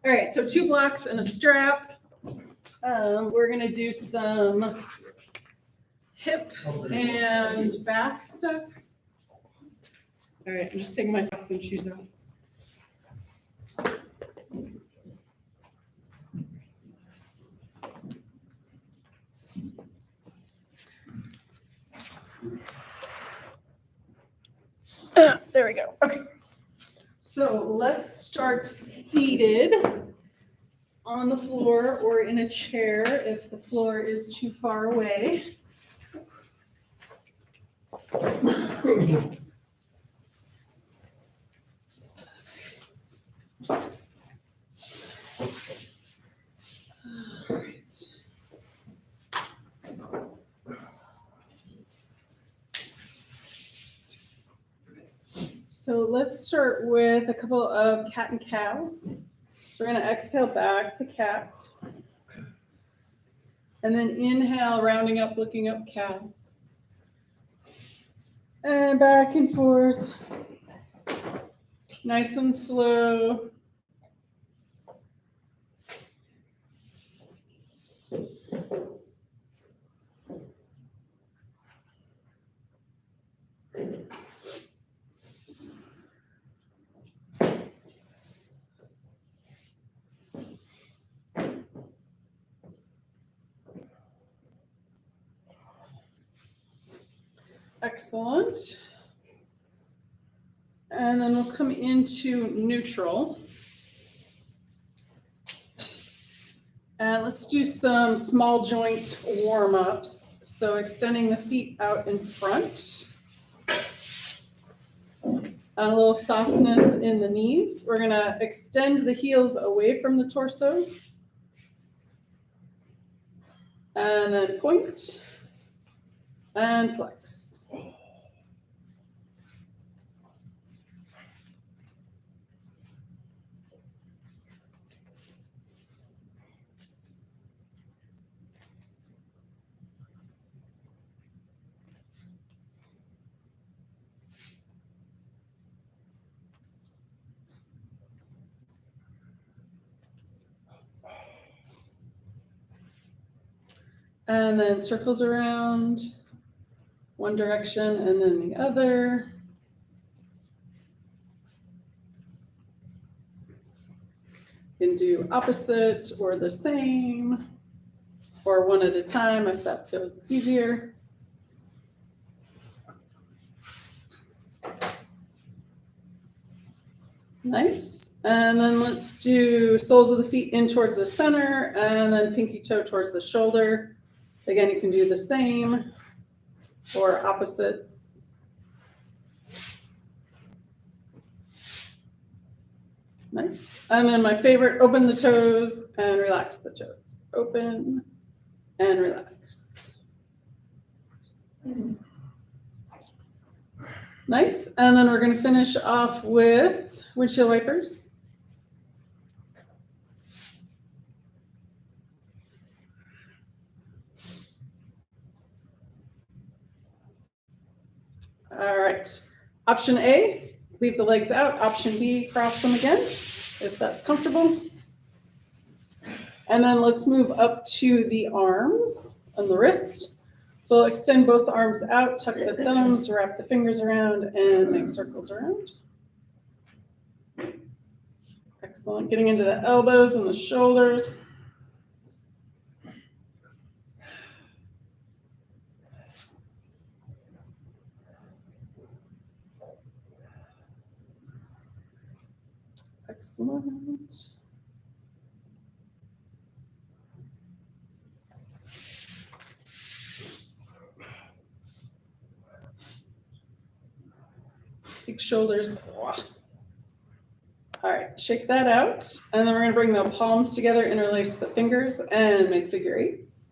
All right, so 2 blocks and a strap. We're gonna do some hip and back stuff. All right, I'm just taking my socks and shoes off. There we go. Okay. So let's start seated on the floor or in a chair if the floor is too far away. So let's start with a couple of cat and cow. So we're going to exhale back to cat. And then inhale, rounding up, looking up, cow. And back and forth. Nice and slow. Excellent. And then we'll come into neutral. And let's do some small joint warm-ups. So extending the feet out in front. A little softness in the knees. We're going to extend the heels away from the torso. And then point. And flex. And then circles around one direction and then the other. You can do opposite or the same, or one at a time if that feels easier. Nice. And then let's do soles of the feet in towards the center and then pinky toe towards the shoulder. Again, you can do the same or opposites. Nice. And then my favorite, open the toes and relax the toes. Open and relax. Nice. And then we're going to finish off with windshield wipers. All right. Option A, leave the legs out. Option B, cross them again, if that's comfortable. And then let's move up to the arms and the wrist. So we'll extend both arms out, tuck the thumbs, wrap the fingers around, and make circles around. Excellent. Getting into the elbows and the shoulders. Excellent. Big shoulders. All right, shake that out. And then we're going to bring the palms together, interlace the fingers, and make figure eights.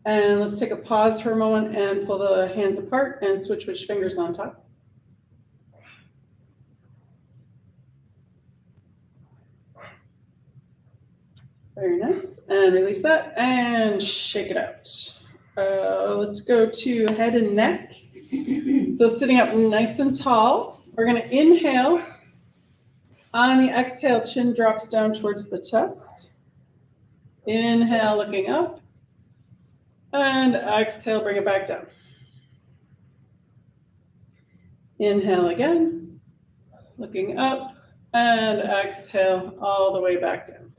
And let's take a pause for a moment and pull the hands apart and switch which fingers on top. Very nice. And release that and shake it out. Let's go to head and neck. So sitting up nice and tall, we're going to inhale. On the exhale, chin drops down towards the chest. Inhale, looking up. And exhale, bring it back down. Inhale again, looking up. And exhale all the way back down.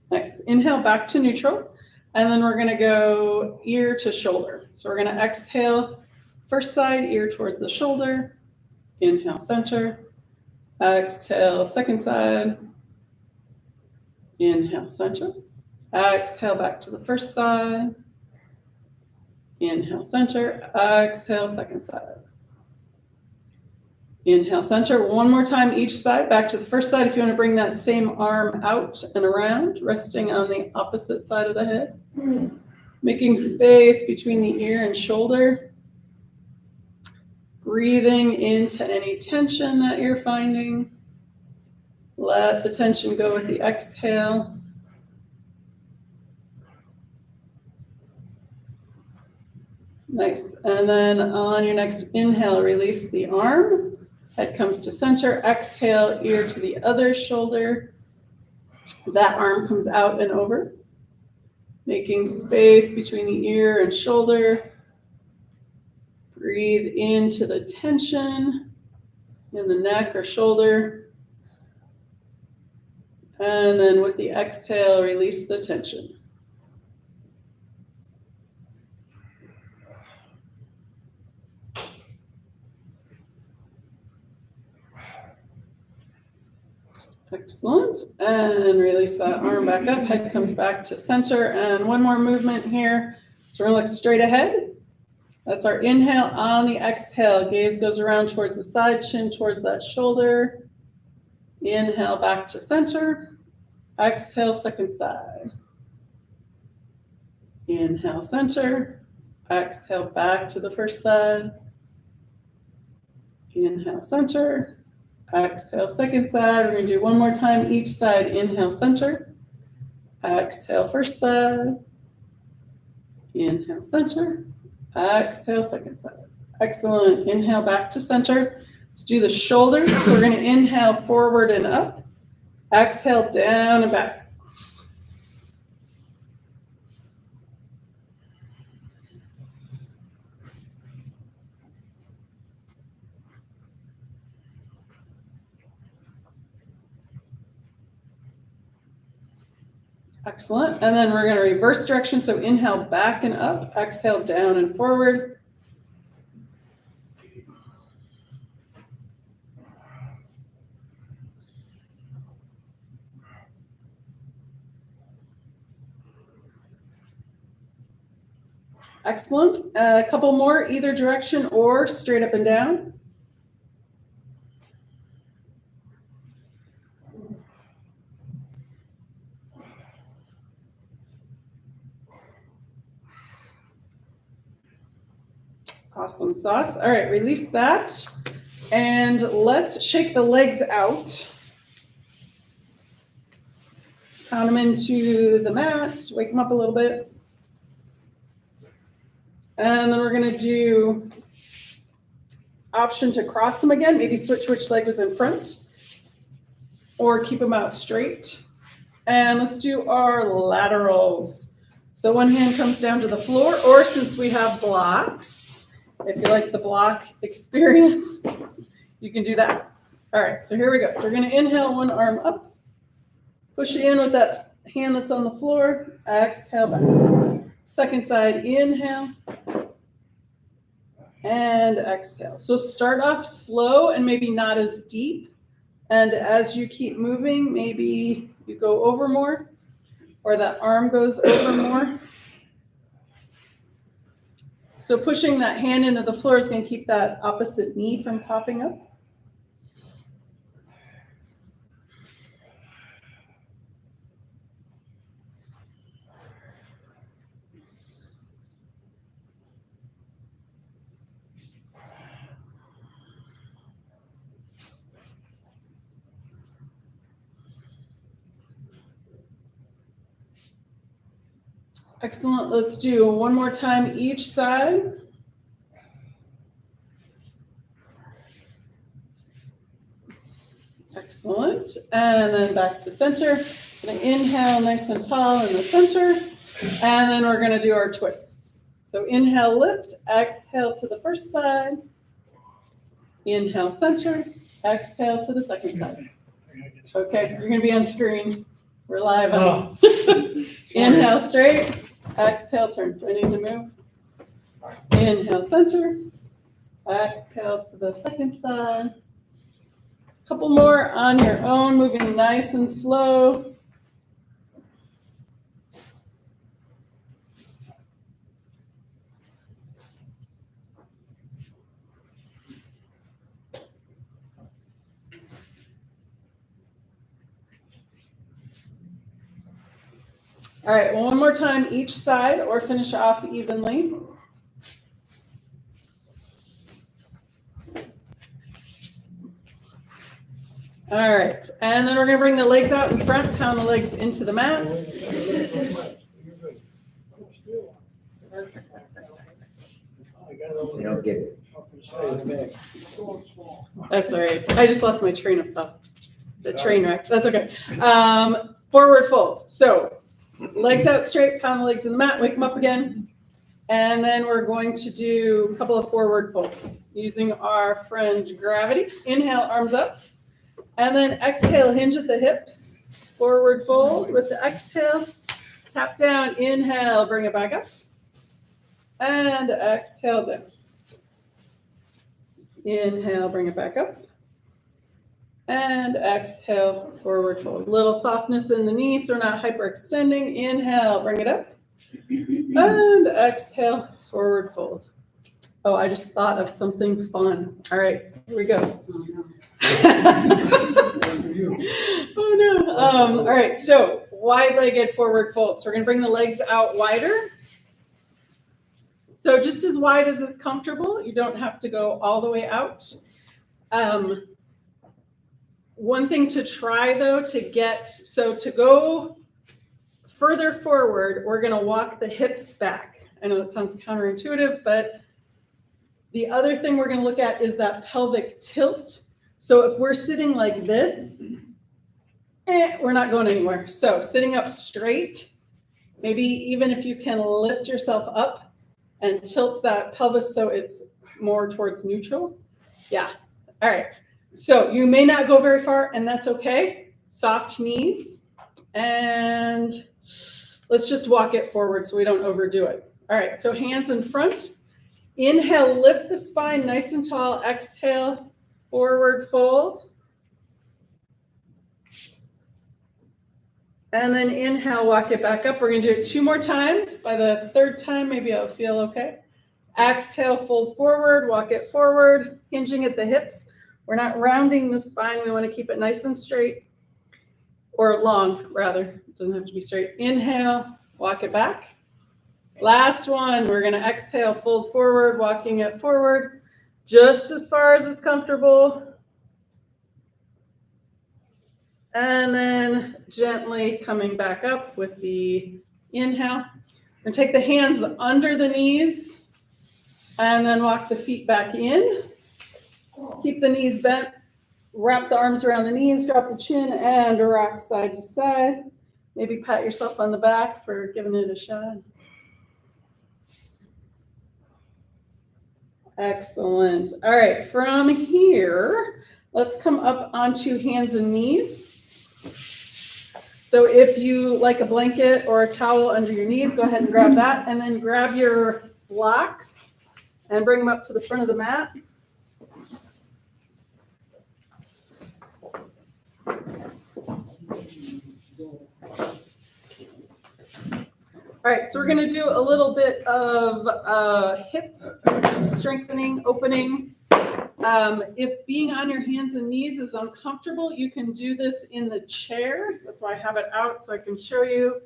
Next, inhale back to neutral. And then we're going to go ear to shoulder. So we're going to exhale, first side, ear towards the shoulder. Inhale, center. Exhale, second side. Inhale, center. Exhale, back to the first side. Inhale, center. Exhale, second side. Inhale, center. One more time each side. Back to the first side. If you want to bring that same arm out and around, resting on the opposite side of the head. Making space between the ear and shoulder. Breathing into any tension that you're finding. Let the tension go with the exhale. Nice. And then on your next inhale, release the arm. Head comes to center. Exhale, ear to the other shoulder. That arm comes out and over. Making space between the ear and shoulder. Breathe into the tension in the neck or shoulder. And then with the exhale, release the tension. Excellent. And release that arm back up. Head comes back to center. And one more movement here. So we're going to look straight ahead. That's our inhale. On the exhale, gaze goes around towards the side, chin towards that shoulder. Inhale back to center. Exhale, second side. Inhale, center. Exhale, back to the first side. Inhale, center. Exhale, second side. We're going to do one more time each side. Inhale, center. Exhale, first side. Inhale, center. Exhale, second side. Excellent. Inhale back to center. Let's do the shoulders. So we're going to inhale forward and up. Exhale down and back. Excellent. And then we're going to reverse direction. So inhale back and up. Exhale down and forward. Excellent. A couple more, either direction or straight up and down. Awesome sauce. All right, release that. And let's shake the legs out. Pound them into the mat, wake them up a little bit. And then we're going to do option to cross them again. Maybe switch which leg was in front or keep them out straight. And let's do our laterals. So one hand comes down to the floor, or since we have blocks, if you like the block experience, you can do that. All right, so here we go. So we're going to inhale one arm up, push in with that hand that's on the floor, exhale back. Second side, inhale, and exhale. So start off slow and maybe not as deep. And as you keep moving, maybe you go over more, or that arm goes over more. So pushing that hand into the floor is going to keep that opposite knee from popping up. Excellent. Let's do one more time each side. Excellent. And then back to center. Gonna inhale nice and tall in the center. And then we're gonna do our twist. So inhale, lift, exhale to the first side. Inhale, center, exhale to the second side. Okay, you're gonna be on screen. We're live. Oh. Inhale, straight, exhale, turn. Do I need to move? Inhale, center, exhale to the second side. Couple more on your own, moving nice and slow. All right, well, one more time each side or finish off evenly. All right, and then we're gonna bring the legs out in front, pound the legs into the mat. They don't get it. That's all right. I just lost my train of thought. The train wreck. That's okay. Forward folds. So legs out straight, pound the legs in the mat, wake them up again. And then we're going to do a couple of forward folds using our friend gravity. Inhale, arms up. And then exhale, hinge at the hips. Forward fold with the exhale. Tap down, inhale, bring it back up. And exhale down. Inhale, bring it back up. And exhale, forward fold. Little softness in the knee, so we're not hyperextending. Inhale, bring it up. And exhale, forward fold. Oh, I just thought of something fun. All right, here we go. Oh no. All right, so wide-legged forward fold. So we're gonna bring the legs out wider. So just as wide as is comfortable. You don't have to go all the way out. One thing to try though, to go further forward, we're gonna walk the hips back. I know that sounds counterintuitive, but the other thing we're gonna look at is that pelvic tilt. So if we're sitting like this, we're not going anywhere. So sitting up straight, maybe even if you can lift yourself up and tilt that pelvis so it's more towards neutral. Yeah, all right. So you may not go very far and that's okay. Soft knees and let's just walk it forward so we don't overdo it. All right, so hands in front. Inhale, lift the spine nice and tall. Exhale, forward fold. And then inhale, walk it back up. We're gonna do it 2 more times. By the 3rd time, maybe I'll feel okay. Exhale, fold forward, walk it forward, hinging at the hips. We're not rounding the spine. We wanna keep it nice and straight, or long, rather. It doesn't have to be straight. Inhale, walk it back. Last one, we're gonna exhale, fold forward, walking it forward, just as far as it's comfortable. And then gently coming back up with the inhale. And take the hands under the knees and then walk the feet back in. Keep the knees bent, wrap the arms around the knees, drop the chin and rock side to side. Maybe pat yourself on the back for giving it a shot. Excellent. All right, from here, let's come up onto hands and knees. So if you like a blanket or a towel under your knees, go ahead and grab that, and then grab your blocks and bring them up to the front of the mat. All right, so we're going to do a little bit of hip strengthening, opening. If being on your hands and knees is uncomfortable, you can do this in the chair. That's why I have it out so I can show you.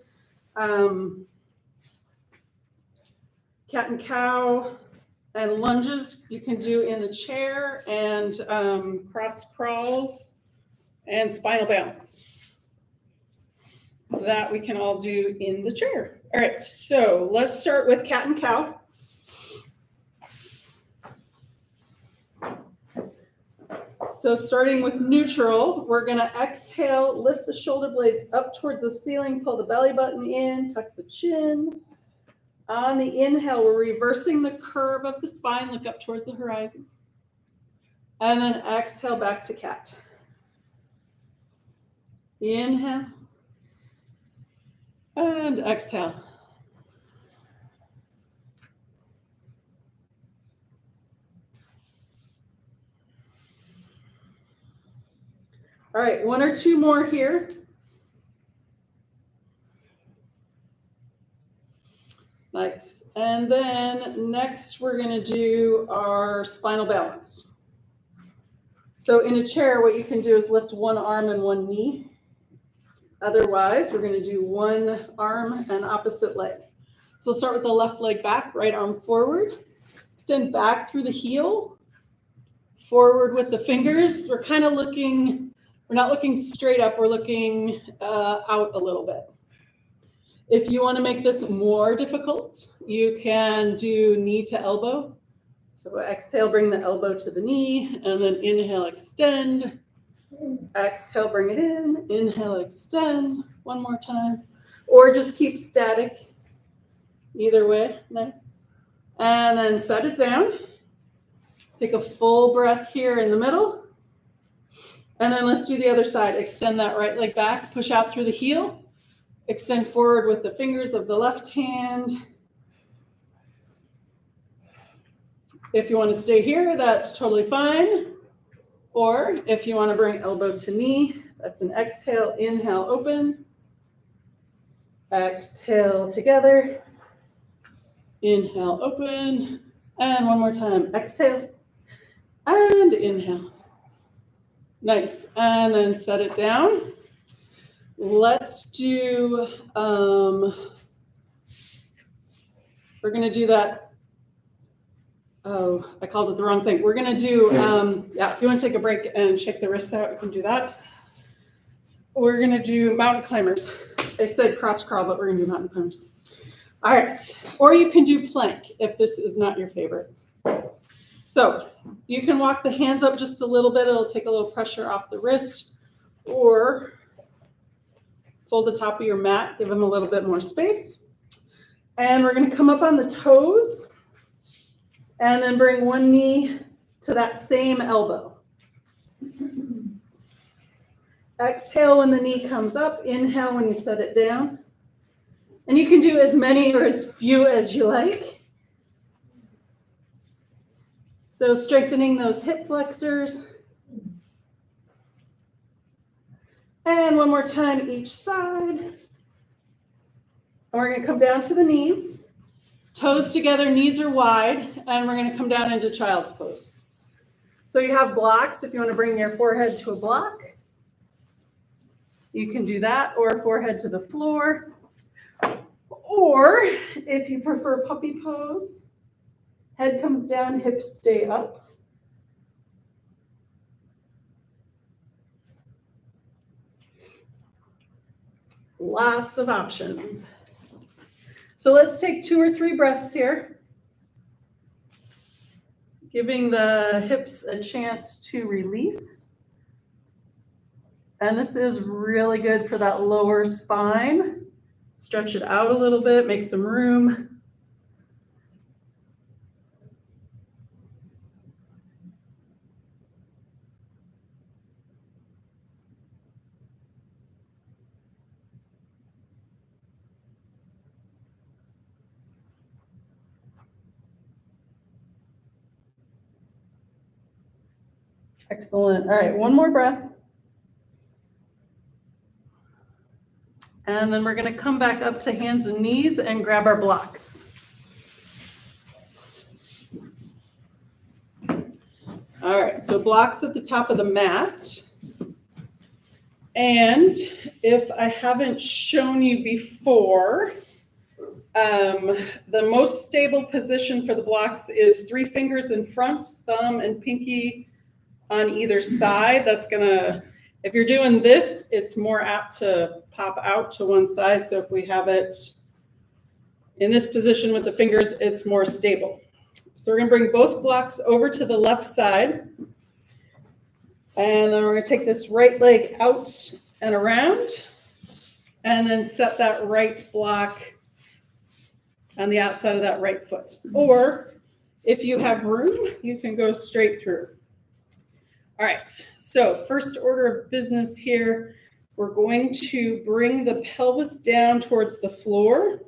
Cat and cow and lunges you can do in the chair, and cross crawls and spinal balance. that we can all do in the chair. All right, so let's start with cat and cow. So starting with neutral, we're gonna exhale, lift the shoulder blades up towards the ceiling, pull the belly button in, tuck the chin. On the inhale, we're reversing the curve of the spine, look up towards the horizon. And then exhale back to cat. Inhale. And exhale. All right, one or two more here. Nice. And then next we're going to do our spinal balance. So in a chair, what you can do is lift one arm and one knee. Otherwise, we're going to do one arm and opposite leg. So we'll start with the left leg back, right arm forward. Extend back through the heel. Forward with the fingers. We're kind of looking, we're not looking straight up, we're looking out a little bit. If you want to make this more difficult, you can do knee to elbow. So exhale, bring the elbow to the knee, and then inhale, extend. Exhale, bring it in. Inhale, extend. One more time. Or just keep static. Either way, nice. And then set it down. Take a full breath here in the middle. And then let's do the other side. Extend that right leg back, push out through the heel. Extend forward with the fingers of the left hand. If you want to stay here, that's totally fine. Or if you want to bring elbow to knee, that's an exhale, inhale, open. Exhale together. Inhale, open. And one more time, exhale. And inhale. Nice. And then set it down. Let's do, we're going to do that. Oh, I called it the wrong thing. We're going to do, yeah, if you want to take a break and shake the wrists out, you can do that. We're going to do mountain climbers. I said cross crawl, but we're going to do mountain climbers. All right. Or you can do plank if this is not your favorite. So you can walk the hands up just a little bit. It'll take a little pressure off the wrist. Or fold the top of your mat, give them a little bit more space. And we're going to come up on the toes and then bring one knee to that same elbow. Exhale when the knee comes up, inhale when you set it down. And you can do as many or as few as you like. So strengthening those hip flexors. And one more time each side. And we're going to come down to the knees. Toes together, knees are wide, and we're going to come down into child's pose. So you have blocks. If you want to bring your forehead to a block, you can do that, or forehead to the floor. Or if you prefer puppy pose, head comes down, hips stay up. Lots of options. So let's take 2 or 3 breaths here, giving the hips a chance to release. And this is really good for that lower spine. Stretch it out a little bit, make some room. Excellent. All right, one more breath. And then we're going to come back up to hands and knees and grab our blocks. All right, so blocks at the top of the mat. And if I haven't shown you before, the most stable position for the blocks is 3 fingers in front, thumb and pinky on either side. That's gonna, if you're doing this, it's more apt to pop out to one side. So if we have it in this position with the fingers, it's more stable. So we're gonna bring both blocks over to the left side. And then we're gonna take this right leg out and around, and then set that right block on the outside of that right foot. Or if you have room, you can go straight through. All right, so first order of business here, we're going to bring the pelvis down towards the floor.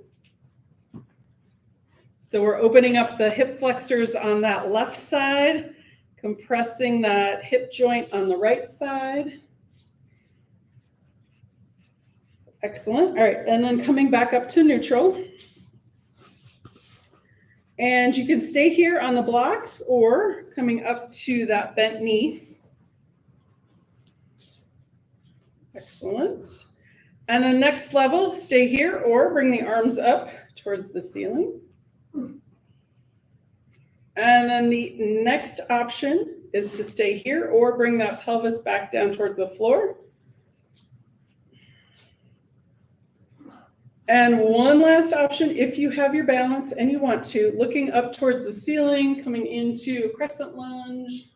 So we're opening up the hip flexors on that left side, compressing that hip joint on the right side. Excellent. All right, and then coming back up to neutral. And you can stay here on the blocks or coming up to that bent knee. Excellent. And then next level, stay here or bring the arms up towards the ceiling. And then the next option is to stay here or bring that pelvis back down towards the floor. And one last option, if you have your balance and you want to, looking up towards the ceiling, coming into a crescent lunge,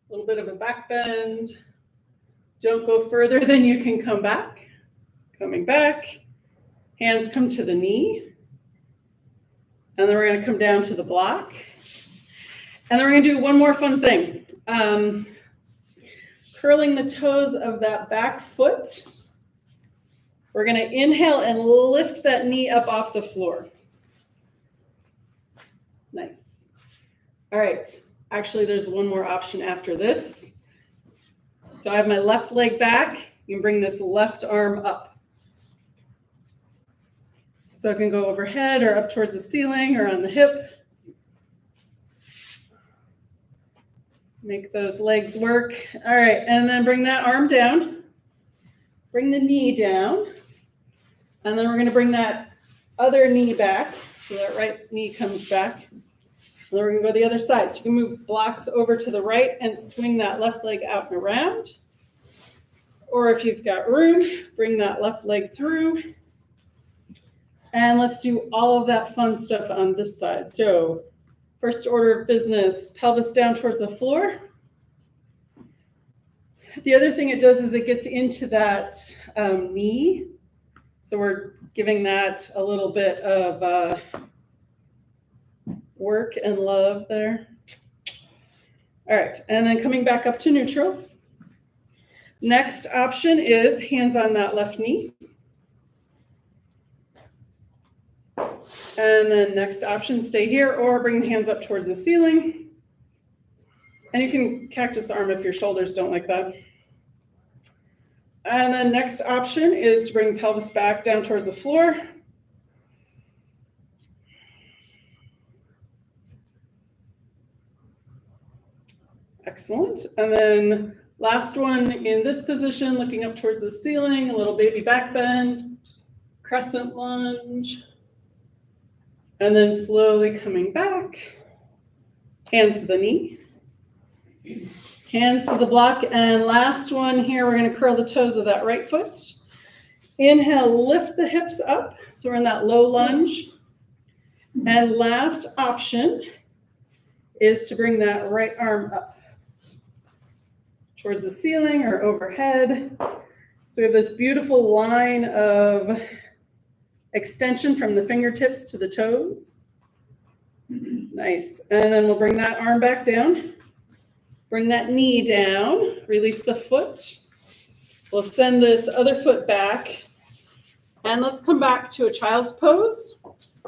a little bit of a back bend. Don't go further than you can come back. Coming back, hands come to the knee. And then we're gonna come down to the block. And then we're gonna do one more fun thing. Curling the toes of that back foot. We're gonna inhale and lift that knee up off the floor. Nice. All right, actually there's one more option after this. So I have my left leg back. You can bring this left arm up. So it can go overhead or up towards the ceiling or on the hip. Make those legs work. All right, and then bring that arm down. Bring the knee down. And then we're gonna bring that other knee back. So that right knee comes back. And then we're gonna go the other side. So you can move blocks over to the right and swing that left leg out and around. Or if you've got room, bring that left leg through. And let's do all of that fun stuff on this side. So first order of business, pelvis down towards the floor. The other thing it does is it gets into that knee. So we're giving that a little bit of work and love there. All right, and then coming back up to neutral. Next option is hands on that left knee. And then next option, stay here or bring the hands up towards the ceiling. And you can cactus arm if your shoulders don't like that. And then next option is to bring the pelvis back down towards the floor. Excellent. And then last one in this position, looking up towards the ceiling, a little baby back bend, crescent lunge. And then slowly coming back, hands to the knee, hands to the block. And last one here, we're gonna curl the toes of that right foot. Inhale, lift the hips up. So we're in that low lunge. And last option is to bring that right arm up towards the ceiling or overhead. So we have this beautiful line of extension from the fingertips to the toes. Nice. And then we'll bring that arm back down. Bring that knee down. Release the foot. We'll send this other foot back. And let's come back to a child's pose.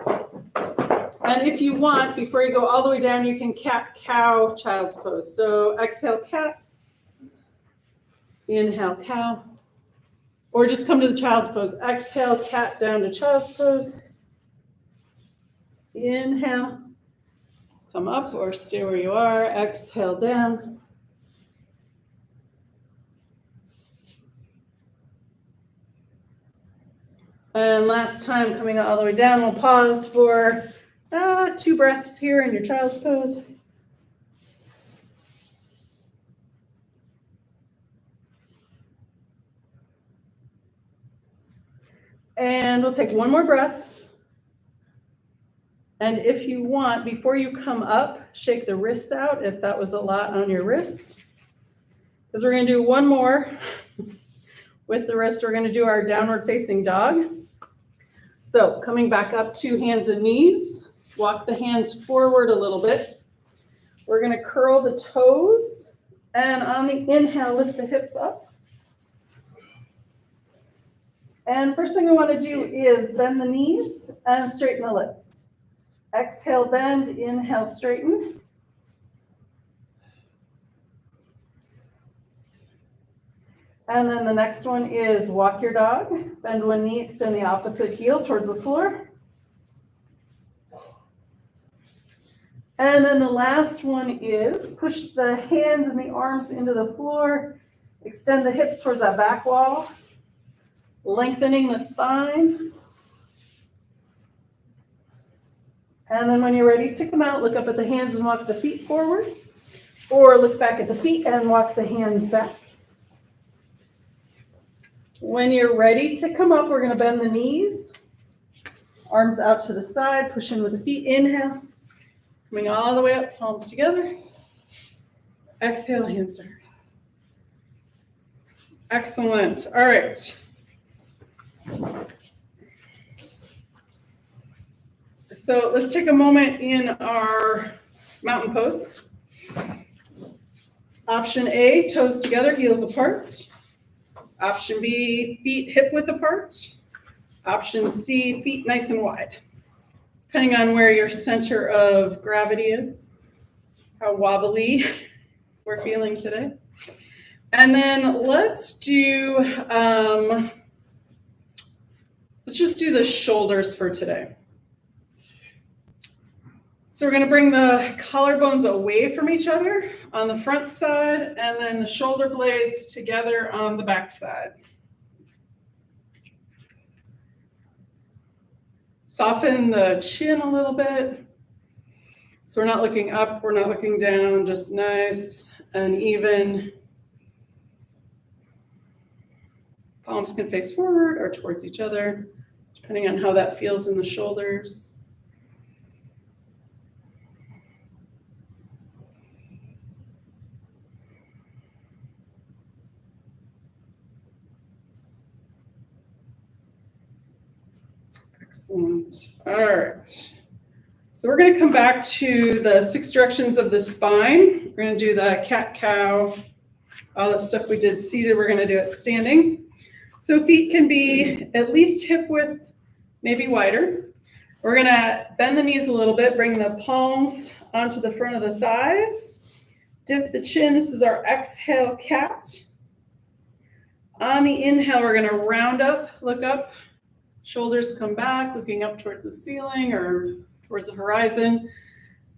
And if you want, before you go all the way down, you can cat-cow child's pose. So exhale, cat. Inhale, cow. Or just come to the child's pose. Exhale, cat down to child's pose. Inhale. Come up or stay where you are. Exhale down. And last time, coming all the way down, we'll pause for 2 breaths here in your child's pose. And we'll take one more breath. And if you want, before you come up, shake the wrists out if that was a lot on your wrists. Because we're going to do one more with the wrists. We're going to do our downward facing dog. So coming back up to hands and knees, walk the hands forward a little bit. We're going to curl the toes, and on the inhale, lift the hips up. And first thing I want to do is bend the knees and straighten the legs. Exhale, bend, inhale, straighten. And then the next one is walk your dog. Bend one knee, extend the opposite heel towards the floor. And then the last one is push the hands and the arms into the floor. Extend the hips towards that back wall. Lengthening the spine. And then when you're ready to come out, look up at the hands and walk the feet forward. Or look back at the feet and walk the hands back. When you're ready to come up, we're going to bend the knees. Arms out to the side, push in with the feet. Inhale. Coming all the way up, palms together. Exhale, hands down. Excellent. All right. So let's take a moment in our mountain pose. Option A, toes together, heels apart. Option B, feet hip width apart. Option C, feet nice and wide. Depending on where your center of gravity is, how wobbly we're feeling today. And then let's just do the shoulders for today. So we're going to bring the collarbones away from each other on the front side, and then the shoulder blades together on the back side. Soften the chin a little bit. So we're not looking up, we're not looking down, just nice and even. Palms can face forward or towards each other, depending on how that feels in the shoulders. Excellent. All right. So we're going to come back to the 6 directions of the spine. We're going to do the cat, cow, all that stuff we did seated. We're going to do it standing. So feet can be at least hip width, maybe wider. We're going to bend the knees a little bit, bring the palms onto the front of the thighs, dip the chin. This is our exhale cat. On the inhale, we're going to round up, look up. Shoulders come back, looking up towards the ceiling or towards the horizon.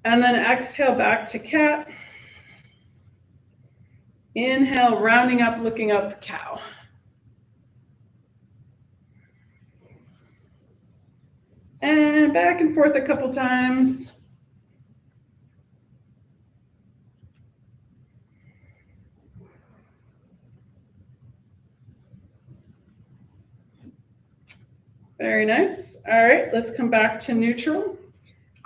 And then exhale back to cat. Inhale, rounding up, looking up, cow. And back and forth a couple times. Very nice. All right, let's come back to neutral.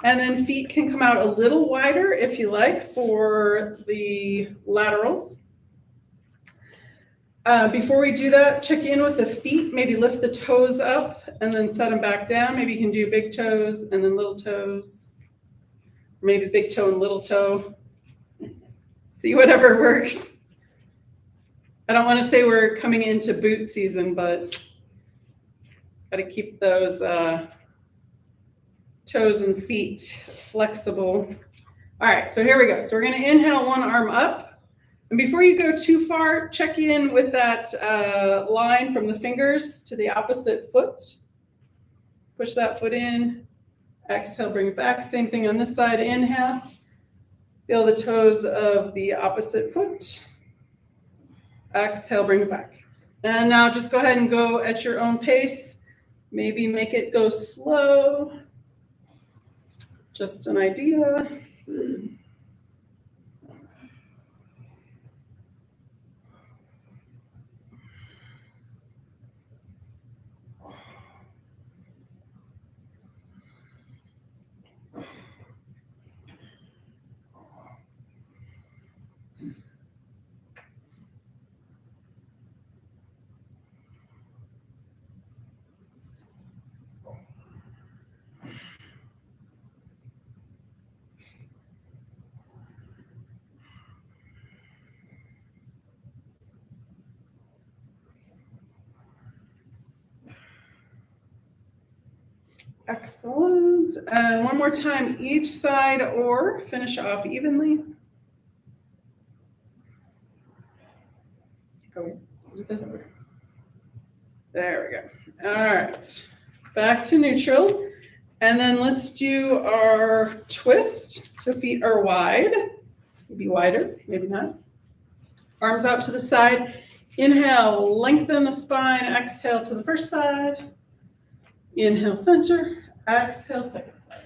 And then feet can come out a little wider if you like for the laterals. Before we do that, check in with the feet. Maybe lift the toes up and then set them back down. Maybe you can do big toes and then little toes. Maybe big toe and little toe. See whatever works. I don't want to say we're coming into boot season, but got to keep those toes and feet flexible. All right, so here we go. So we're going to inhale one arm up. And before you go too far, check in with that line from the fingers to the opposite foot. Push that foot in. Exhale, bring it back. Same thing on this side. Inhale. Feel the toes of the opposite foot. Exhale, bring it back. And now just go ahead and go at your own pace. Maybe make it go slow. Just an idea. Excellent. And one more time, each side, or finish off evenly. There we go. All right. Back to neutral. And then let's do our twist. So feet are wide. Maybe wider, maybe not. Arms out to the side. Inhale, lengthen the spine. Exhale to the first side. Inhale, center. Exhale, second side.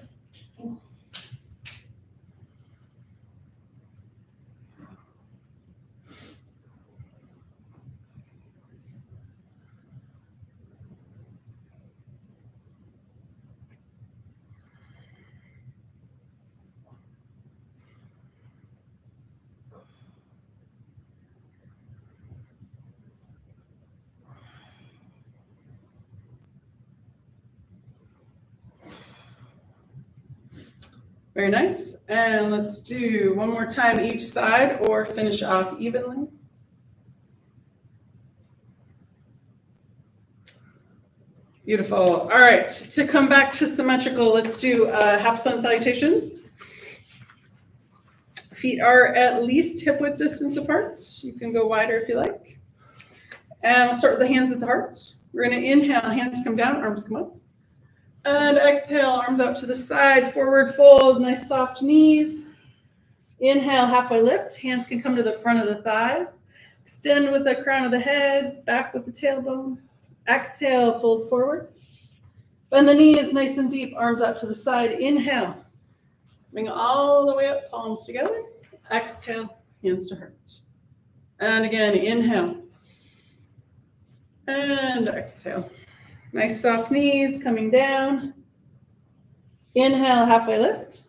Very nice. And let's do one more time each side or finish off evenly. Beautiful. All right, to come back to symmetrical, let's do half sun salutations. Feet are at least hip width distance apart. You can go wider if you like. And we'll start with the hands at the heart. We're going to inhale, hands come down, arms come up. And exhale, arms out to the side, forward fold, nice soft knees. Inhale, halfway lift, hands can come to the front of the thighs. Extend with the crown of the head, back with the tailbone. Exhale, fold forward. Bend the knees nice and deep, arms out to the side. Inhale, bring all the way up, palms together. Exhale, hands to heart. And again, inhale. And exhale. Nice soft knees coming down. Inhale, halfway lift.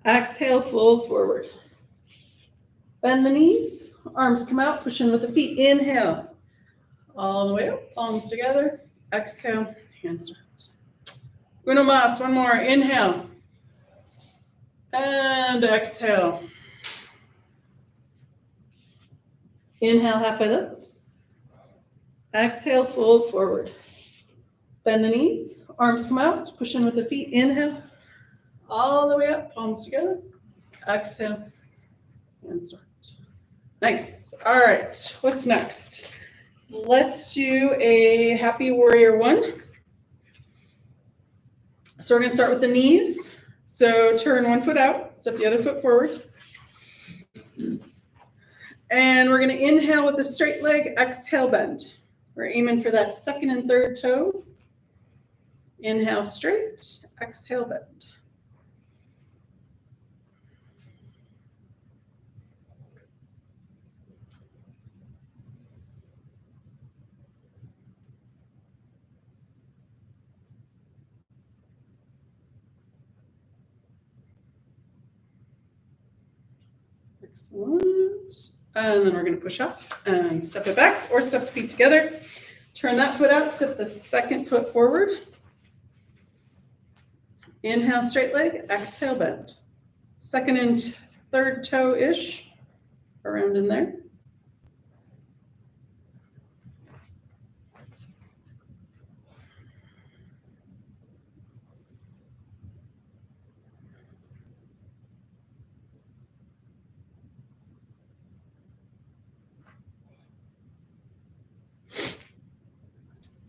Exhale, fold forward. Bend the knees, arms come out, push in with the feet. Inhale, all the way up, palms together. Exhale, hands to heart. Uno mas, one more. Inhale. And exhale. Inhale, halfway lift. Exhale, fold forward. Bend the knees, arms come out, push in with the feet. Inhale, all the way up, palms together. Exhale, hands to heart. Nice. All right, what's next? Let's do a happy warrior one. So we're going to start with the knees. So turn one foot out, step the other foot forward. And we're going to inhale with the straight leg, exhale, bend. We're aiming for that second and third toe. Inhale straight, exhale, bend. Excellent. And then we're going to push up and step it back or step the feet together. Turn that foot out, step the second foot forward. Inhale, straight leg, exhale, bend. Second and third toe-ish, around in there.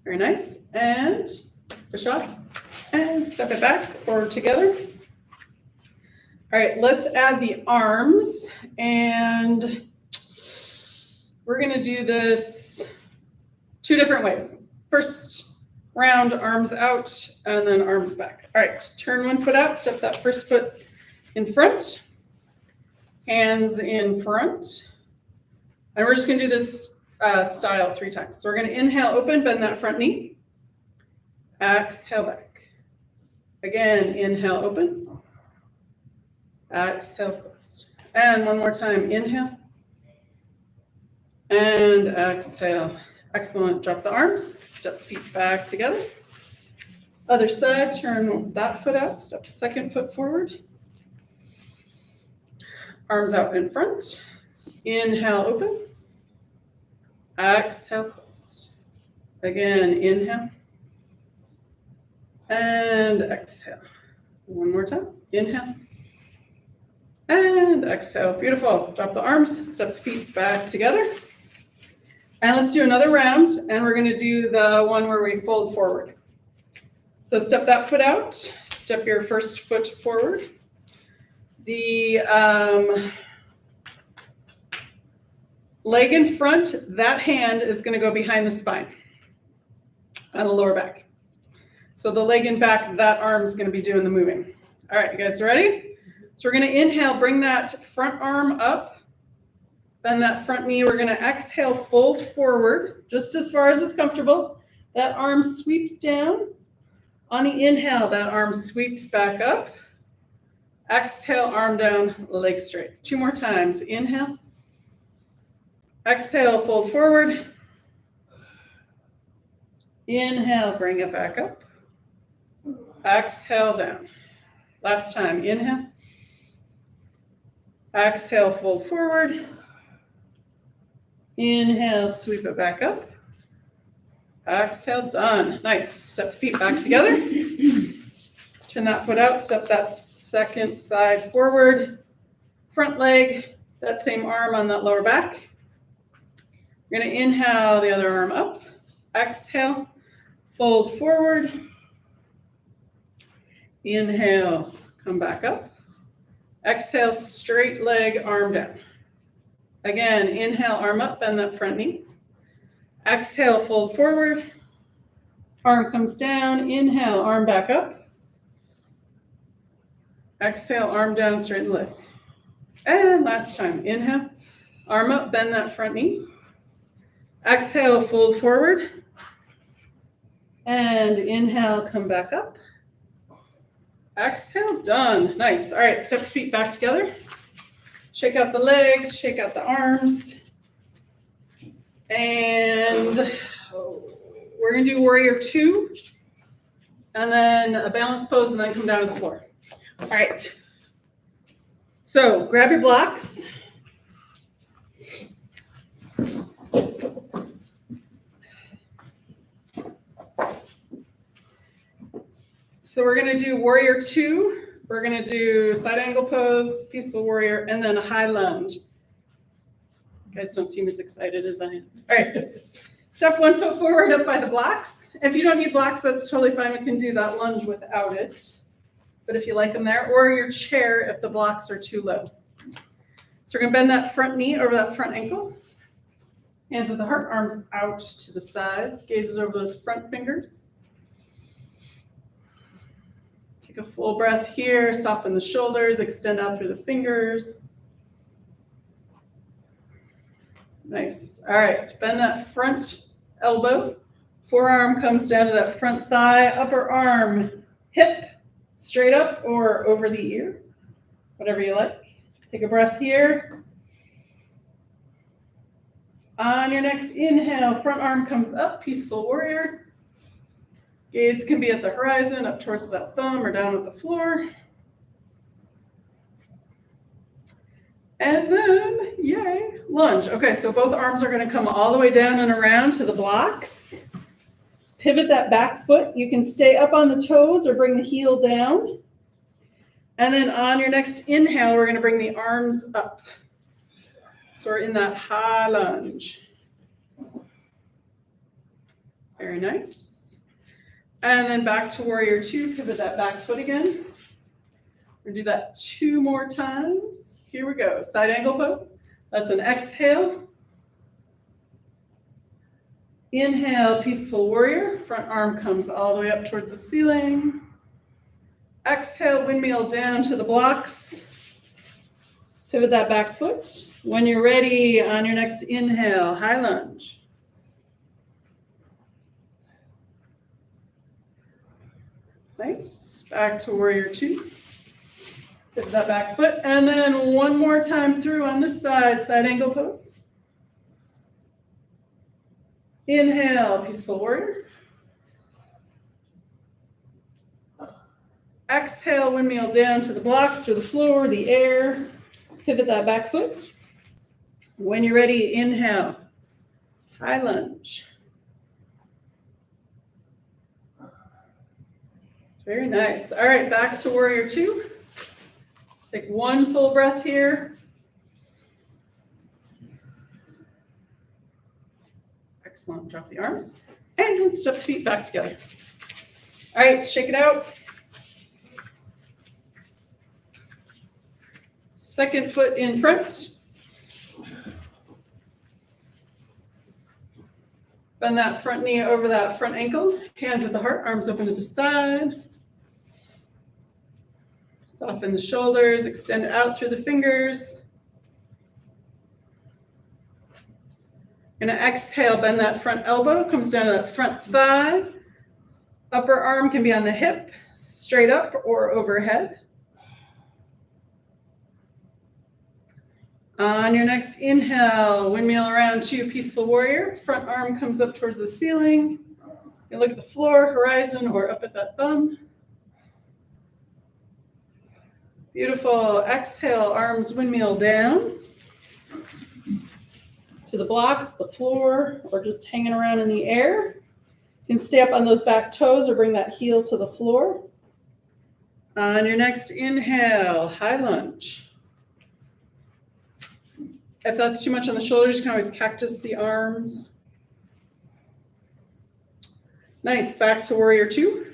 Very nice. And push off and step it back or together. All right, let's add the arms. And we're going to do this two different ways. First round, arms out, and then arms back. All right, turn one foot out, step that first foot in front. Hands in front. And we're just going to do this style 3 times. So we're going to inhale, open, bend that front knee. Exhale, back. Again, inhale, open. Exhale, closed. And one more time, inhale. And exhale. Excellent. Drop the arms, step feet back together. Other side, turn that foot out, step the second foot forward. Arms out in front. Inhale, open. Exhale, closed. Again, inhale. And exhale. One more time. Inhale. And exhale. Beautiful. Drop the arms, step the feet back together. And let's do another round, and we're going to do the one where we fold forward. So step that foot out, step your first foot forward. The leg in front, that hand is going to go behind the spine on the lower back. So the leg in back, that arm is going to be doing the moving. All right, you guys ready? So we're going to inhale, bring that front arm up. Bend that front knee. We're going to exhale, fold forward just as far as is comfortable. That arm sweeps down. On the inhale, that arm sweeps back up. Exhale, arm down, leg straight. 2 more times. Inhale. Exhale, fold forward. Inhale, bring it back up. Exhale, down. Last time. Inhale. Exhale, fold forward. Inhale, sweep it back up. Exhale, done. Nice. Step feet back together. Turn that foot out, step that second side forward. Front leg, that same arm on that lower back. We're going to inhale the other arm up. Exhale, fold forward. Inhale, come back up. Exhale, straight leg, arm down. Again, inhale, arm up, bend that front knee. Exhale, fold forward. Arm comes down. Inhale, arm back up. Exhale, arm down, straighten leg. And last time, inhale, arm up, bend that front knee. Exhale, fold forward. And inhale, come back up. Exhale, done. Nice. All right, step the feet back together. Shake out the legs, shake out the arms. And we're going to do warrior 2. And then a balance pose, and then come down to the floor. All right. So grab your blocks. So we're going to do warrior 2. We're going to do side angle pose, peaceful warrior, and then a high lunge. You guys don't seem as excited as I am. All right. Step 1 foot forward up by the blocks. If you don't need blocks, that's totally fine. We can do that lunge without it. But if you like them there, or your chair if the blocks are too low. So we're going to bend that front knee over that front ankle. Hands at the heart, arms out to the sides, gazes over those front fingers. Take a full breath here, soften the shoulders, extend out through the fingers. Nice. All right, bend that front elbow. Forearm comes down to that front thigh, upper arm, hip, straight up or over the ear, whatever you like. Take a breath here. On your next inhale, front arm comes up, peaceful warrior. Gaze can be at the horizon, up towards that thumb or down at the floor. And then, yay, lunge. Okay, so both arms are going to come all the way down and around to the blocks. Pivot that back foot. You can stay up on the toes or bring the heel down. And then on your next inhale, we're going to bring the arms up. So we're in that high lunge. Very nice. And then back to warrior 2, pivot that back foot again. We'll do that 2 more times. Here we go, side angle pose. That's an exhale. Inhale, peaceful warrior. Front arm comes all the way up towards the ceiling. Exhale, windmill down to the blocks. Pivot that back foot. When you're ready, on your next inhale, high lunge. Nice. Back to warrior 2. Pivot that back foot. And then one more time through on this side, side angle pose. Inhale, peaceful warrior. Exhale, windmill down to the blocks or the floor, the air. Pivot that back foot. When you're ready, inhale, high lunge. Very nice. All right, back to warrior two. Take one full breath here. Excellent. Drop the arms. And let's step the feet back together. All right, shake it out. Second foot in front. Bend that front knee over that front ankle. Hands at the heart, arms open to the side. Soften the shoulders, extend out through the fingers. Gonna exhale, bend that front elbow, comes down to that front thigh. Upper arm can be on the hip, straight up or overhead. On your next inhale, windmill around to peaceful warrior. Front arm comes up towards the ceiling. You look at the floor, horizon, or up at that thumb. Beautiful. Exhale, arms windmill down to the blocks, the floor, or just hanging around in the air. You can stay up on those back toes or bring that heel to the floor. On your next inhale, high lunge. If that's too much on the shoulders, you can always cactus the arms. Nice. Back to warrior two.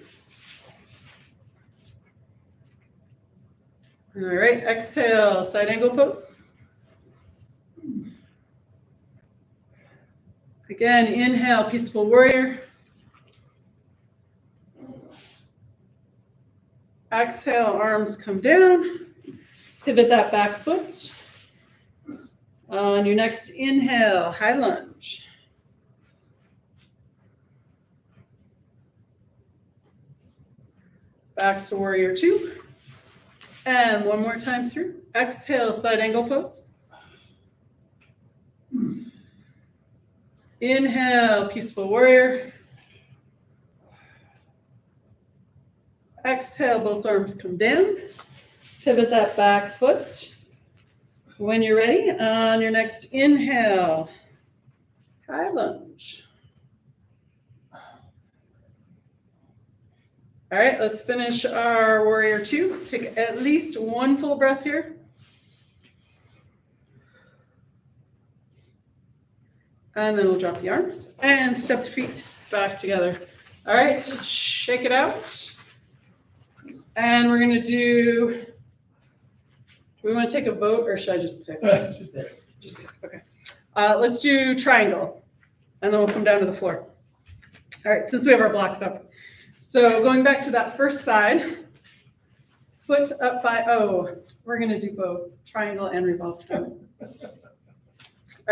All right. Exhale, side angle pose. Again, inhale, peaceful warrior. Exhale, arms come down. Pivot that back foot. On your next inhale, high lunge. Back to warrior two. And one more time through. Exhale, side angle pose. Inhale, peaceful warrior. Exhale, both arms come down. Pivot that back foot. When you're ready, on your next inhale, high lunge. All right, let's finish our warrior two. Take at least one full breath here. And then we'll drop the arms and step the feet back together. All right, shake it out. And we're gonna do we want to take a vote, or should I just pick? Just pick, okay. Let's do triangle, and then we'll come down to the floor. All right, since we have our blocks up. So going back to that first side, foot up by O. We're going to do both, triangle and revolve. All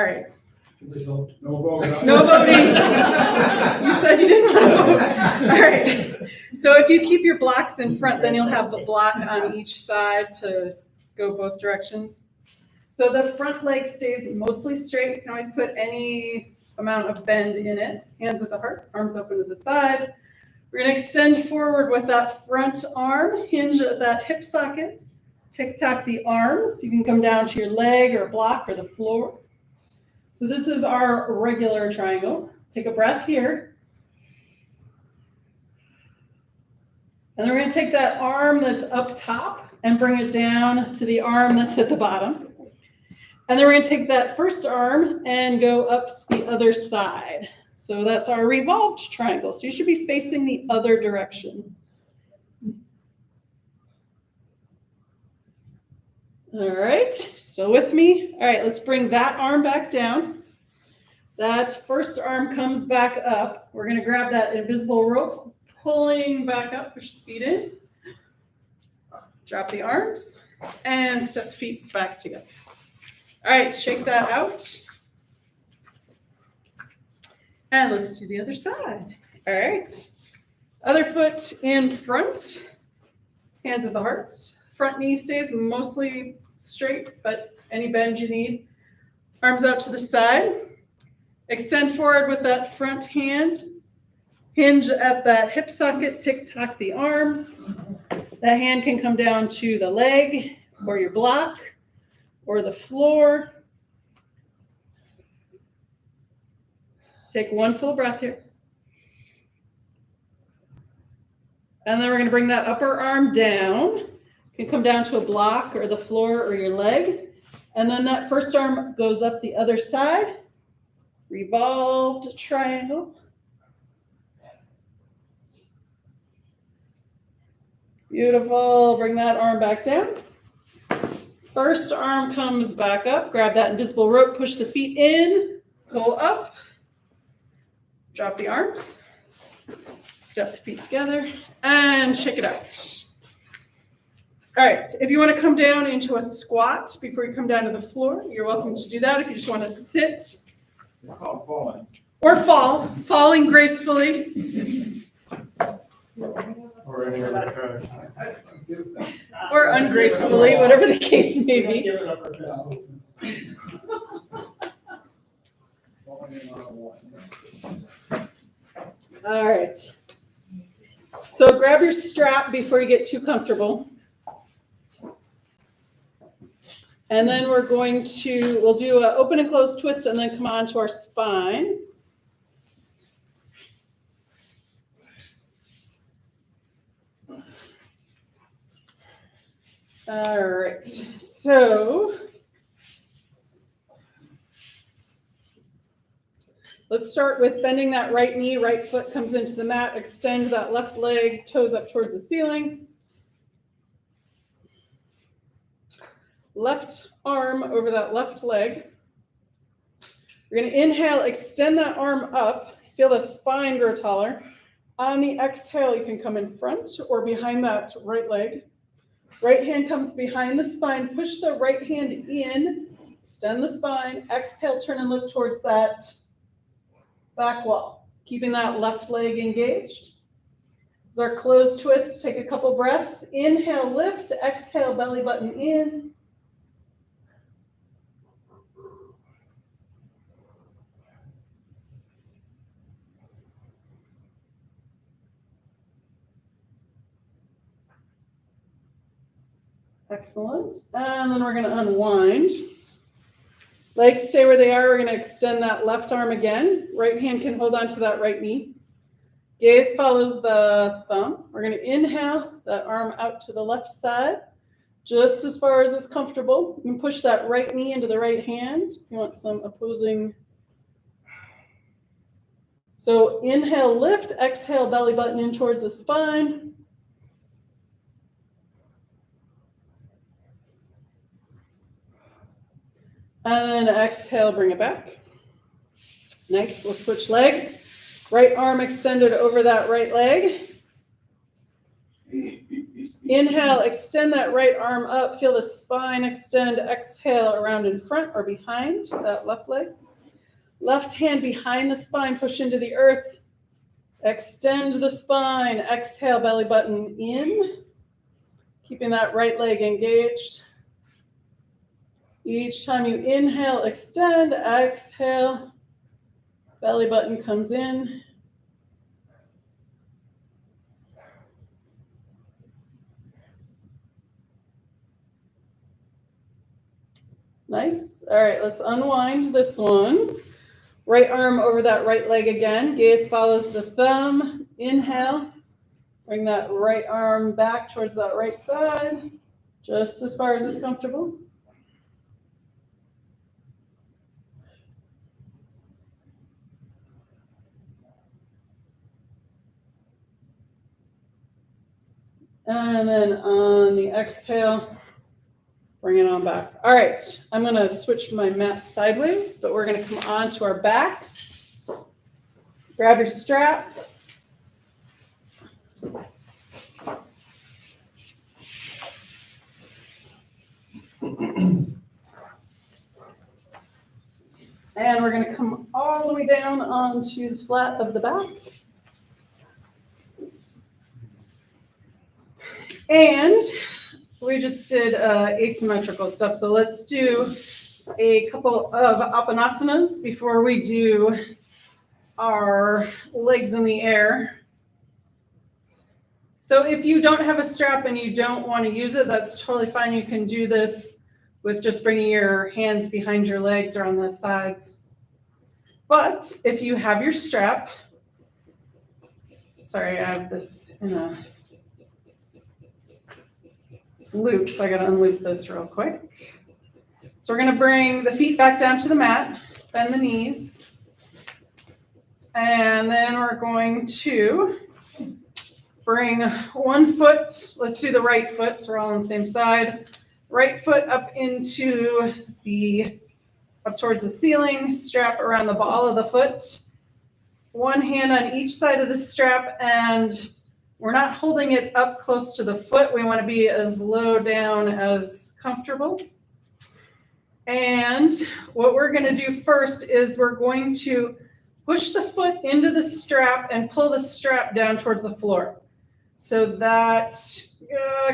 right. No vote. No voting. You said you didn't want to vote. All right. So if you keep your blocks in front, then you'll have a block on each side to go both directions. So the front leg stays mostly straight. You can always put any amount of bend in it. Hands at the heart, arms open to the side. We're going to extend forward with that front arm, hinge at that hip socket, tick-tock the arms. You can come down to your leg or block or the floor. So this is our regular triangle. Take a breath here. And then we're going to take that arm that's up top and bring it down to the arm that's at the bottom. And then we're going to take that first arm and go up the other side. So that's our revolved triangle. So you should be facing the other direction. All right, still with me? All right, let's bring that arm back down. That first arm comes back up. We're going to grab that invisible rope, pulling back up, push the feet in. Drop the arms and step the feet back together. All right, shake that out. And let's do the other side. All right. Other foot in front. Hands at the heart. Front knee stays mostly straight, but any bend you need. Arms out to the side. Extend forward with that front hand. Hinge at that hip socket, tick-tock the arms. That hand can come down to the leg or your block or the floor. Take one full breath here. And then we're going to bring that upper arm down. You can come down to a block or the floor or your leg. And then that first arm goes up the other side. Revolved triangle. Beautiful. Bring that arm back down. First arm comes back up. Grab that invisible rope. Push the feet in. Go up. Drop the arms. Step the feet together. And shake it out. All right. If you want to come down into a squat before you come down to the floor, you're welcome to do that. If you just want to sit. It's called falling. Or falling gracefully. Or any other Or ungracefully, whatever the case may be. All right. So grab your strap before you get too comfortable. And then we'll do an open and close twist and then come on to our spine. All right, so let's start with bending that right knee, right foot comes into the mat, extend that left leg, toes up towards the ceiling. Left arm over that left leg. We're going to inhale, extend that arm up, feel the spine grow taller. On the exhale, you can come in front or behind that right leg. Right hand comes behind the spine. Push the right hand in, extend the spine. Exhale, turn and look towards that back wall. Keeping that left leg engaged. As our closed twist, take a couple breaths. Inhale, lift. Exhale, belly button in. Excellent. And then we're going to unwind. Legs stay where they are. We're going to extend that left arm again. Right hand can hold on to that right knee. Gaze follows the thumb. We're going to inhale that arm out to the left side, just as far as is comfortable. You can push that right knee into the right hand if you want some opposing. So inhale, lift. Exhale, belly button in towards the spine. And then exhale, bring it back. Nice, we'll switch legs. Right arm extended over that right leg. Inhale, extend that right arm up. Feel the spine extend. Exhale, around in front or behind that left leg. Left hand behind the spine, push into the earth. Extend the spine. Exhale, belly button in. Keeping that right leg engaged. Each time you inhale, extend, exhale, belly button comes in. Nice. All right, let's unwind this one. Right arm over that right leg again. Gaze follows the thumb. Inhale. Bring that right arm back towards that right side, just as far as is comfortable. And then on the exhale, bring it on back. All right, I'm going to switch my mat sideways, but we're going to come on to our backs. Grab your strap. And we're going to come all the way down onto the flat of the back. And we just did asymmetrical stuff. So let's do a couple of apanasanas before we do our legs in the air. So if you don't have a strap and you don't want to use it, that's totally fine. You can do this with just bringing your hands behind your legs or on the sides. But if you have your strap, sorry, I have this in a loop, so I gotta unloop this real quick. So we're gonna bring the feet back down to the mat, bend the knees. And then we're going to bring one foot, let's do the right foot, so we're all on the same side. Right foot up towards the ceiling, strap around the ball of the foot. One hand on each side of the strap, and we're not holding it up close to the foot. We want to be as low down as comfortable. And what we're going to do first is we're going to push the foot into the strap and pull the strap down towards the floor. So that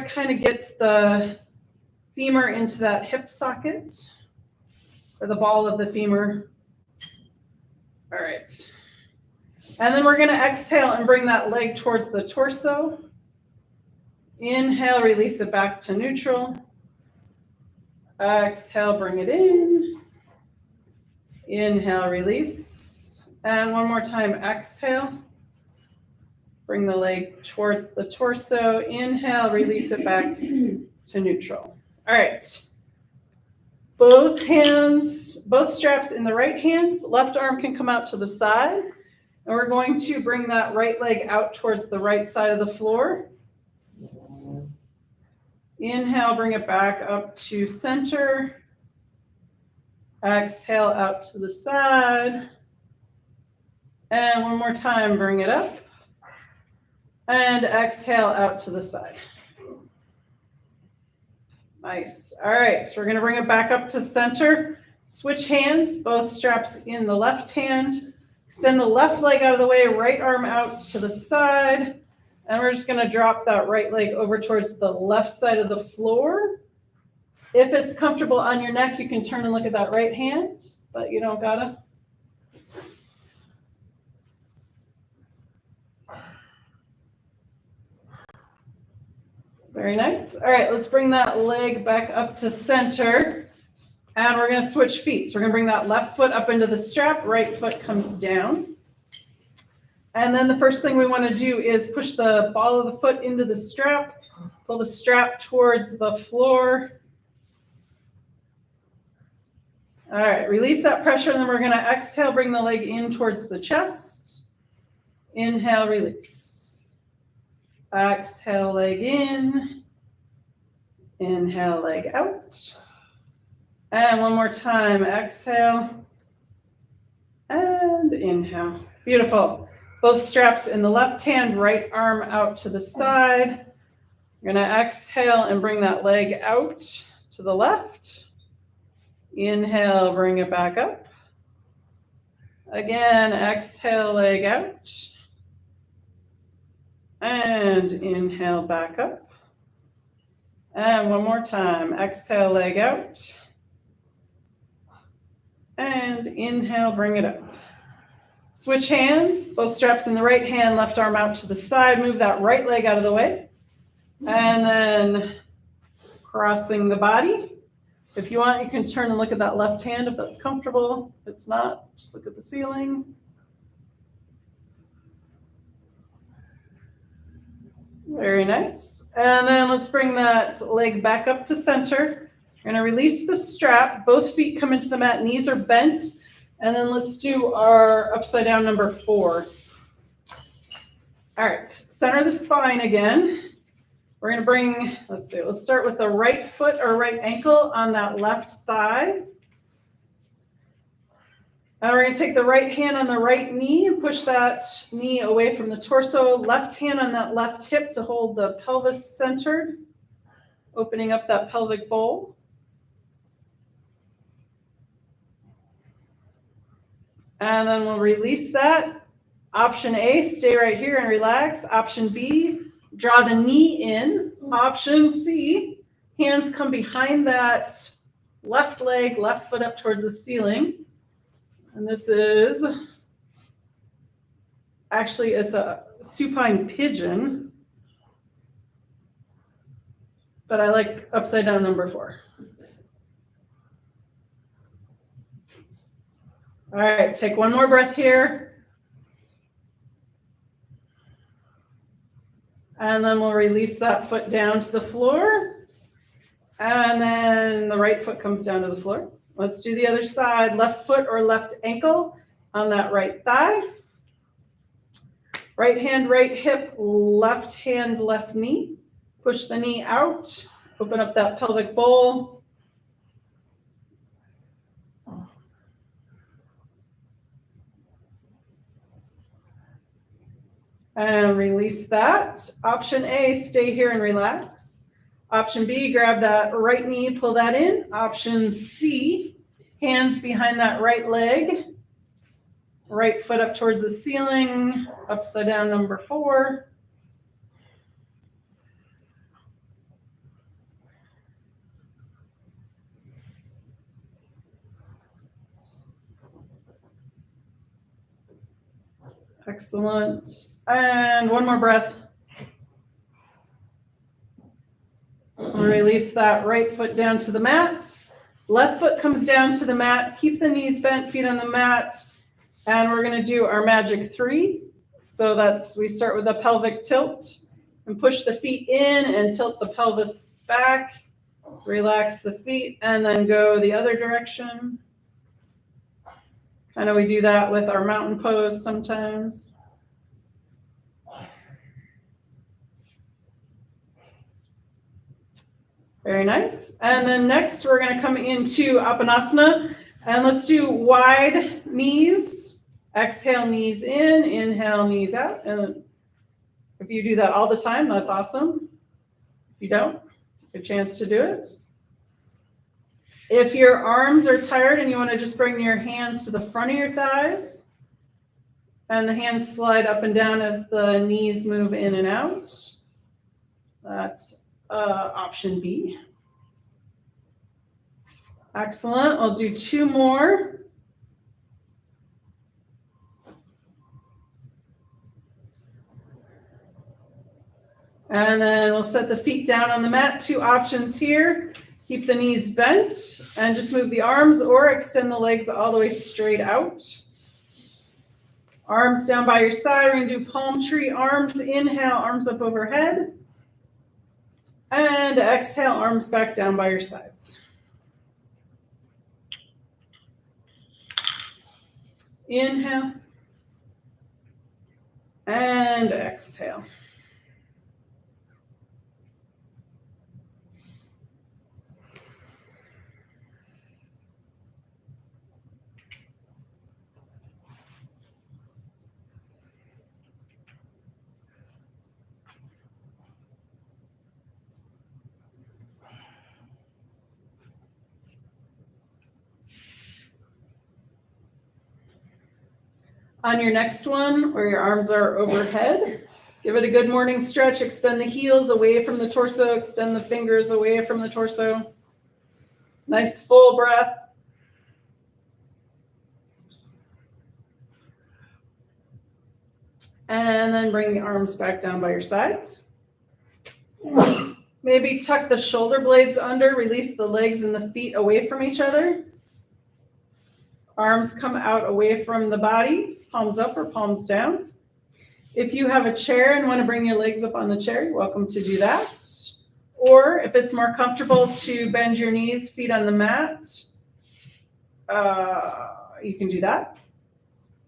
kind of gets the femur into that hip socket, or the ball of the femur. All right. And then we're going to exhale and bring that leg towards the torso. Inhale, release it back to neutral. Exhale, bring it in. Inhale, release. And one more time, exhale. Bring the leg towards the torso. Inhale, release it back to neutral. All right. Both hands, both straps in the right hand. Left arm can come out to the side. And we're going to bring that right leg out towards the right side of the floor. Inhale, bring it back up to center. Exhale out to the side. And one more time, bring it up. And exhale out to the side. Nice. All right, so we're going to bring it back up to center. Switch hands, both straps in the left hand. Extend the left leg out of the way, right arm out to the side. And we're just going to drop that right leg over towards the left side of the floor. If it's comfortable on your neck, you can turn and look at that right hand, but you don't gotta. Very nice. All right, let's bring that leg back up to center. And we're going to switch feet. So we're going to bring that left foot up into the strap, right foot comes down. And then the first thing we want to do is push the ball of the foot into the strap, pull the strap towards the floor. All right, release that pressure, and then we're going to exhale, bring the leg in towards the chest. Inhale, release. Exhale, leg in. Inhale, leg out. And one more time, exhale and inhale. Beautiful. Both straps in the left hand, right arm out to the side. You're going to exhale and bring that leg out to the left. Inhale, bring it back up. Again, exhale, leg out. And inhale, back up. And one more time, exhale, leg out. And inhale, bring it up. Switch hands, both straps in the right hand, left arm out to the side. Move that right leg out of the way. And then crossing the body. If you want, you can turn and look at that left hand if that's comfortable. If it's not, just look at the ceiling. Very nice. And then let's bring that leg back up to center. You're going to release the strap. Both feet come into the mat. Knees are bent. And then let's do our upside down number 4. All right. Center the spine again. We're going to bring, let's start with the right foot or right ankle on that left thigh. And we're going to take the right hand on the right knee and push that knee away from the torso. Left hand on that left hip to hold the pelvis centered, opening up that pelvic bowl. And then we'll release that. Option A, stay right here and relax. Option B, draw the knee in. Option C, hands come behind that left leg, left foot up towards the ceiling. And this is, actually it's a supine pigeon, but I like upside down number 4. All right, take one more breath here. And then we'll release that foot down to the floor. And then the right foot comes down to the floor. Let's do the other side, left foot or left ankle on that right thigh. Right hand, right hip, left hand, left knee. Push the knee out, open up that pelvic bowl. And release that. Option A, stay here and relax. Option B, grab that right knee, pull that in. Option C, hands behind that right leg. Right foot up towards the ceiling, upside down number 4. Excellent. And one more breath. Release that right foot down to the mat. Left foot comes down to the mat. Keep the knees bent, feet on the mat. And we're going to do our magic 3. So we start with a pelvic tilt and push the feet in and tilt the pelvis back. Relax the feet and then go the other direction. I know we do that with our mountain pose sometimes. Very nice. And then next we're going to come into Apanasana and let's do wide knees. Exhale, knees in, inhale, knees out. And if you do that all the time, that's awesome. If you don't, it's a good chance to do it. If your arms are tired and you want to just bring your hands to the front of your thighs and the hands slide up and down as the knees move in and out, that's option B. Excellent. I'll do 2 more. And then we'll set the feet down on the mat. 2 options here. Keep the knees bent and just move the arms or extend the legs all the way straight out. Arms down by your side. We're going to do palm tree arms. Inhale, arms up overhead. And exhale, arms back down by your sides. Inhale. And exhale. On your next one, where your arms are overhead, give it a good morning stretch. Extend the heels away from the torso. Extend the fingers away from the torso. Nice full breath. And then bring the arms back down by your sides. Maybe tuck the shoulder blades under. Release the legs and the feet away from each other. Arms come out away from the body. Palms up or palms down. If you have a chair and want to bring your legs up on the chair, you're welcome to do that. Or if it's more comfortable to bend your knees, feet on the mat, you can do that.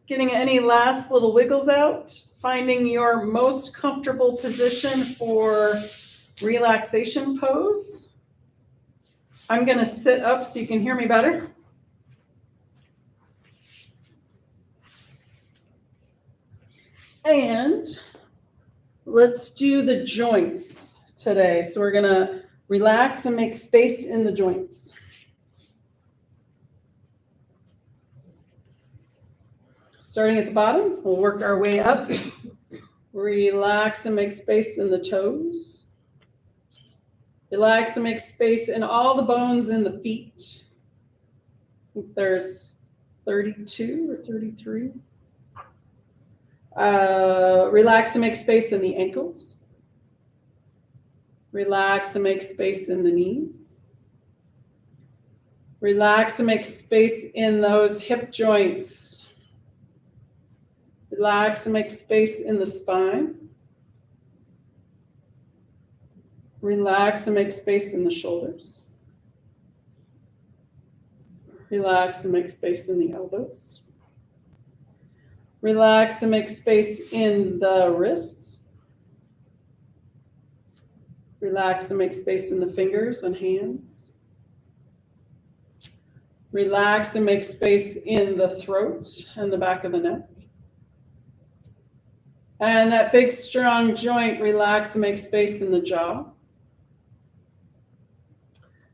Getting any last little wiggles out, finding your most comfortable position for relaxation pose. I'm going to sit up so you can hear me better. And let's do the joints today. So we're going to relax and make space in the joints. Starting at the bottom, we'll work our way up. Relax and make space in the toes. Relax and make space in all the bones in the feet. I think there's 32 or 33. Relax and make space in the ankles. Relax and make space in the knees. Relax and make space in those hip joints. Relax and make space in the spine. Relax and make space in the shoulders. Relax and make space in the elbows. Relax and make space in the wrists. Relax and make space in the fingers and hands. Relax and make space in the throat and the back of the neck. And that big strong joint, relax and make space in the jaw.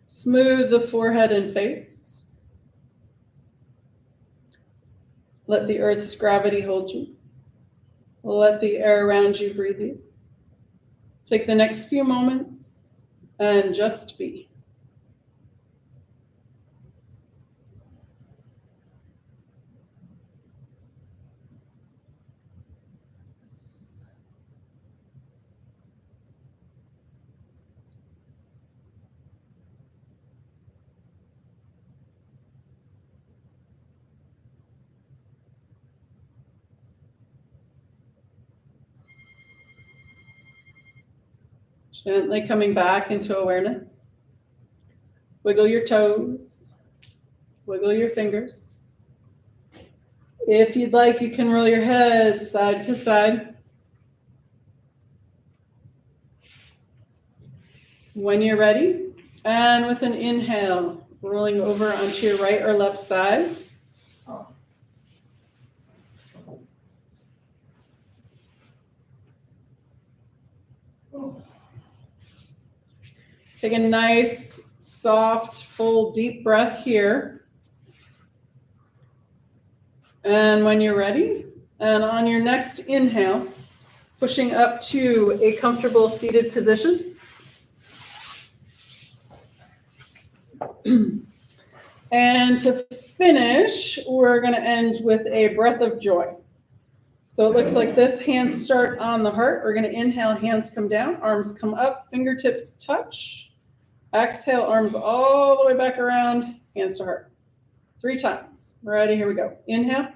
Smooth the forehead and face. Let the earth's gravity hold you. Let the air around you breathe you. Take the next few moments and just be. Gently coming back into awareness. Wiggle your toes. Wiggle your fingers. If you'd like, you can roll your head side to side. When you're ready, and with an inhale, rolling over onto your right or left side. Take a nice, soft, full, deep breath here. And when you're ready, and on your next inhale, pushing up to a comfortable seated position. And to finish, we're going to end with a breath of joy. So it looks like this, hands start on the heart. We're going to inhale, hands come down, arms come up, fingertips touch. Exhale, arms all the way back around, hands to heart. 3 times. Ready, here we go. Inhale,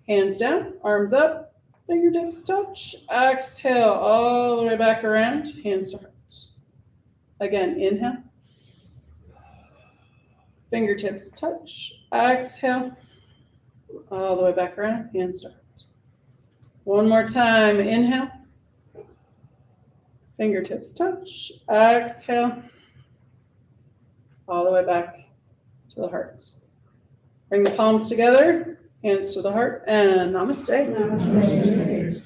hands down, arms up, fingertips touch. Exhale, all the way back around, hands to heart. Again, inhale. Fingertips touch. Exhale, all the way back around, hands to heart. One more time, inhale. Fingertips touch. Exhale. All the way back to the heart. Bring the palms together, hands to the heart, and namaste. Namaste.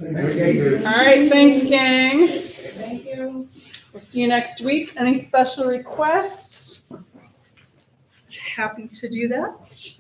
All right, thanks, gang. Thank you. We'll see you next week. Any special requests? Happy to do that.